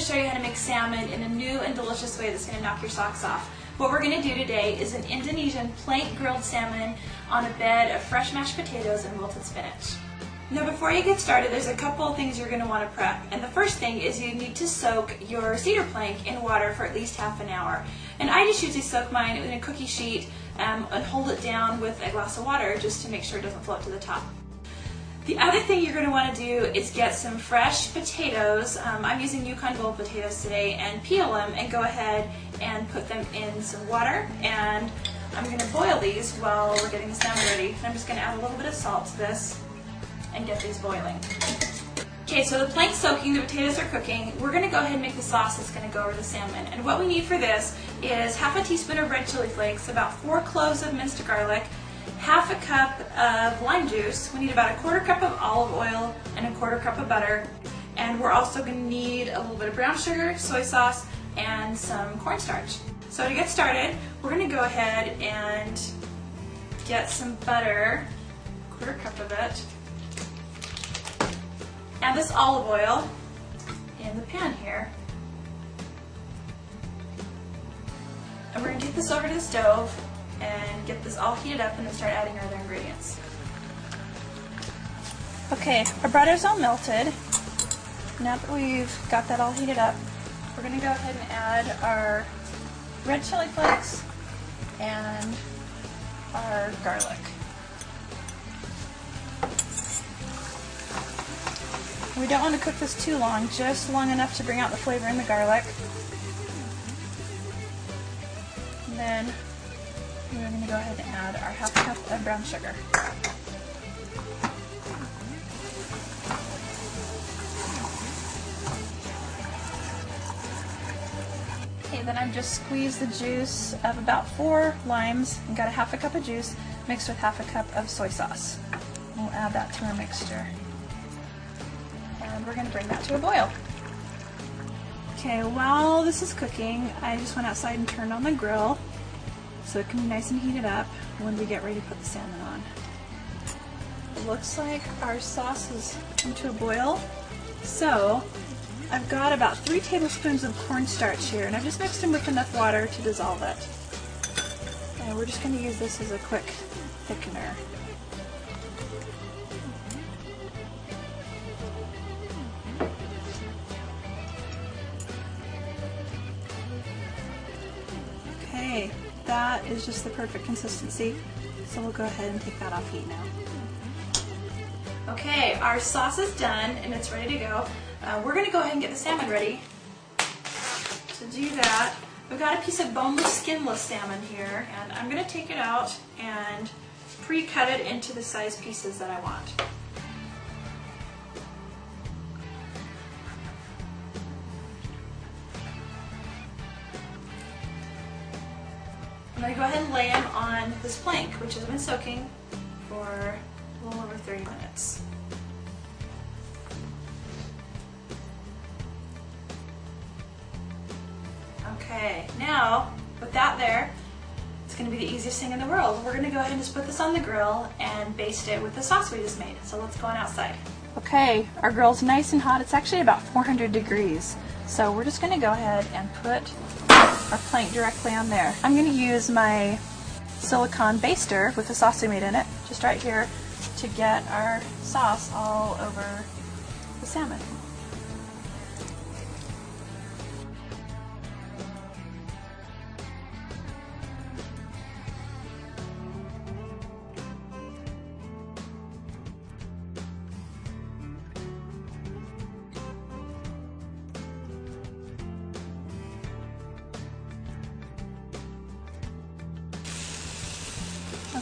show you how to make salmon in a new and delicious way that's going to knock your socks off. What we're going to do today is an Indonesian plank grilled salmon on a bed of fresh mashed potatoes and wilted spinach. Now before you get started, there's a couple of things you're going to want to prep. And the first thing is you need to soak your cedar plank in water for at least half an hour. And I just usually soak mine in a cookie sheet and hold it down with a glass of water just to make sure it doesn't float to the top. The other thing you're going to want to do is get some fresh potatoes. I'm using Yukon gold potatoes today, and peel them and go ahead and put them in some water. And I'm going to boil these while we're getting the salmon ready. And I'm just going to add a little bit of salt to this and get these boiling. Okay, so the plank's soaking, the potatoes are cooking. We're going to go ahead and make the sauce that's going to go over the salmon. And what we need for this is half a teaspoon of red chili flakes, about 4 cloves of minced garlic, half a cup of lime juice. We need about a 1/4 cup of olive oil and a 1/4 cup of butter. And we're also going to need a little bit of brown sugar, soy sauce, and some cornstarch. So to get started, we're going to go ahead and get some butter, 1/4 cup of it. Add this olive oil in the pan here. And we're going to take this over to the stove and get this all heated up and then start adding our other ingredients. Okay, our butter's all melted. Now that we've got that all heated up, we're going to go ahead and add our red chili flakes and our garlic. We don't want to cook this too long, just long enough to bring out the flavor in the garlic. And then we're going to go ahead and add our half cup of brown sugar. Okay, then I've just squeezed the juice of about 4 limes and got a half a cup of juice mixed with half a cup of soy sauce. We'll add that to our mixture. And we're going to bring that to a boil. Okay, while this is cooking, I just went outside and turned on the grill so it can be nice and heated up when we get ready to put the salmon on. It looks like our sauce is come to a boil. So I've got about 3 tablespoons of cornstarch here, and I've just mixed them with enough water to dissolve it. And we're just going to use this as a quick thickener. Okay, that is just the perfect consistency, so we'll go ahead and take that off heat now. Okay, our sauce is done and it's ready to go. We're going to go ahead and get the salmon ready. To do that, we've got a piece of boneless, skinless salmon here, and I'm going to take it out and pre-cut it into the size pieces that I want. I'm going to go ahead and lay them on this plank, which has been soaking for a little over 30 minutes. Okay, now with that there, it's going to be the easiest thing in the world. We're going to go ahead and just put this on the grill and baste it with the sauce we just made. So let's go on outside. Okay, our grill's nice and hot. It's actually about 400 degrees. So we're just going to go ahead and put our plank directly on there. I'm going to use my silicone baster with the sauce we made in it, just right here, to get our sauce all over the salmon.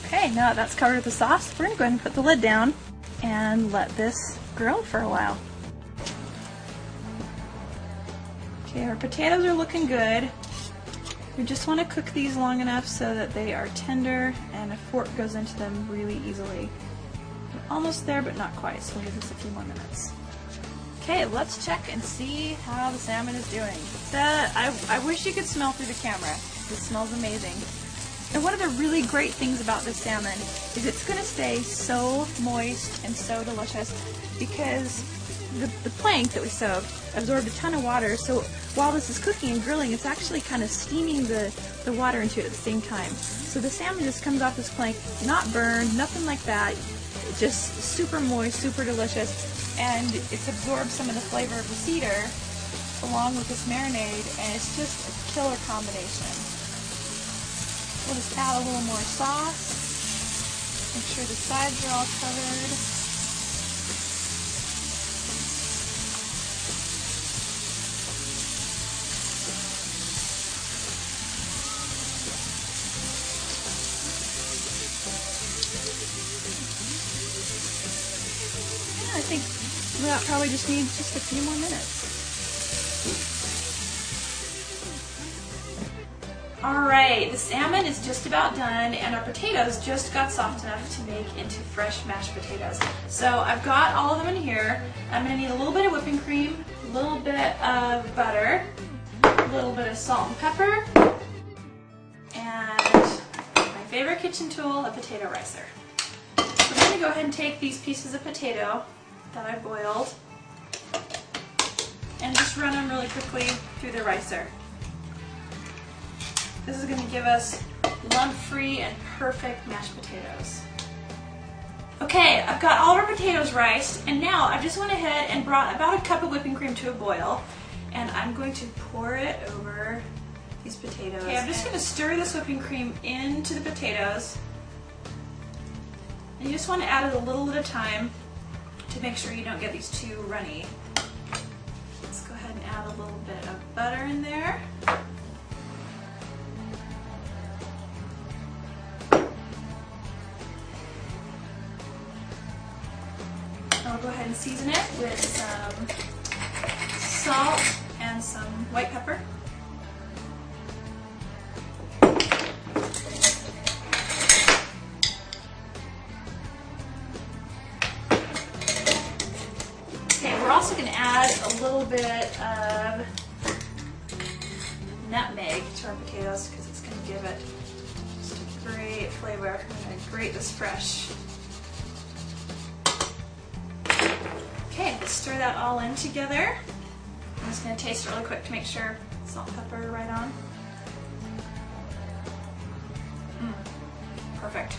Okay, now that that's covered with the sauce, we're going to go ahead and put the lid down and let this grill for a while. Okay, our potatoes are looking good. We just want to cook these long enough so that they are tender and a fork goes into them really easily. We're almost there, but not quite, so we'll give this a few more minutes. Okay, let's check and see how the salmon is doing. I wish you could smell through the camera. It smells amazing. And one of the really great things about this salmon is it's going to stay so moist and so delicious because the plank that we soaked absorbed a ton of water, so while this is cooking and grilling, it's actually kind of steaming the water into it at the same time. So the salmon just comes off this plank, not burned, nothing like that, just super moist, super delicious, and it's absorbed some of the flavor of the cedar along with this marinade, and it's just a killer combination. We'll just add a little more sauce, make sure the sides are all covered. I think that probably just needs just a few more minutes. Alright, the salmon is just about done and our potatoes just got soft enough to make into fresh mashed potatoes. So I've got all of them in here. I'm going to need a little bit of whipping cream, a little bit of butter, a little bit of salt and pepper, and my favorite kitchen tool, a potato ricer. So I'm going to go ahead and take these pieces of potato that I boiled and just run them really quickly through the ricer. This is going to give us lump-free and perfect mashed potatoes. Okay, I've got all of our potatoes riced, and now I just went ahead and brought about a cup of whipping cream to a boil, and I'm going to pour it over these potatoes. Okay, I'm just going to stir this whipping cream into the potatoes, and you just want to add it a little at a time to make sure you don't get these too runny. Let's go ahead and add a little bit of butter in there. I'll go ahead and season it with some salt and some white pepper. Okay, we're also going to add a little bit of nutmeg to our potatoes because it's going to give it just a great flavor. I'm going to grate this fresh. Okay, let's stir that all in together. I'm just going to taste it really quick to make sure salt and pepper are right on. Perfect.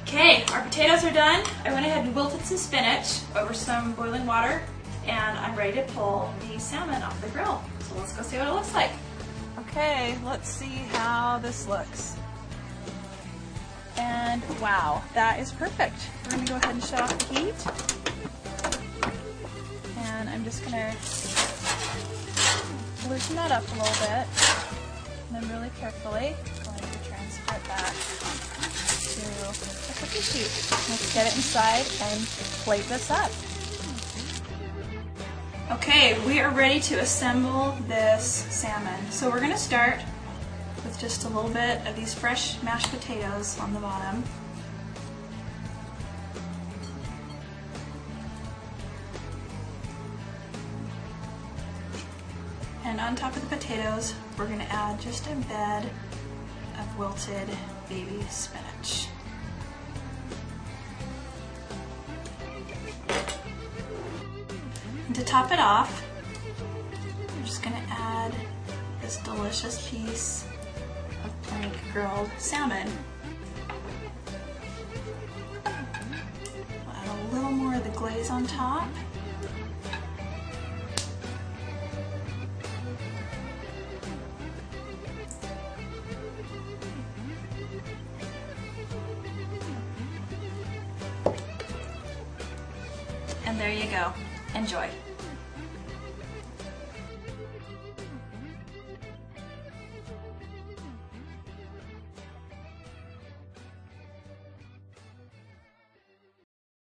Okay, our potatoes are done. I went ahead and wilted some spinach over some boiling water, and I'm ready to pull the salmon off the grill. So let's go see what it looks like. Okay, let's see how this looks. And wow, that is perfect. We're going to go ahead and shut off the heat. And I'm just going to loosen that up a little bit, and then really carefully going to transfer it back to a cookie sheet. Let's get it inside and plate this up. Okay, we are ready to assemble this salmon. So we're going to start with just a little bit of these fresh mashed potatoes on the bottom. And on top of the potatoes, we're going to add just a bed of wilted baby spinach. And to top it off, we're just going to add this delicious piece of plank grilled salmon. We'll add a little more of the glaze on top. And there you go. Enjoy.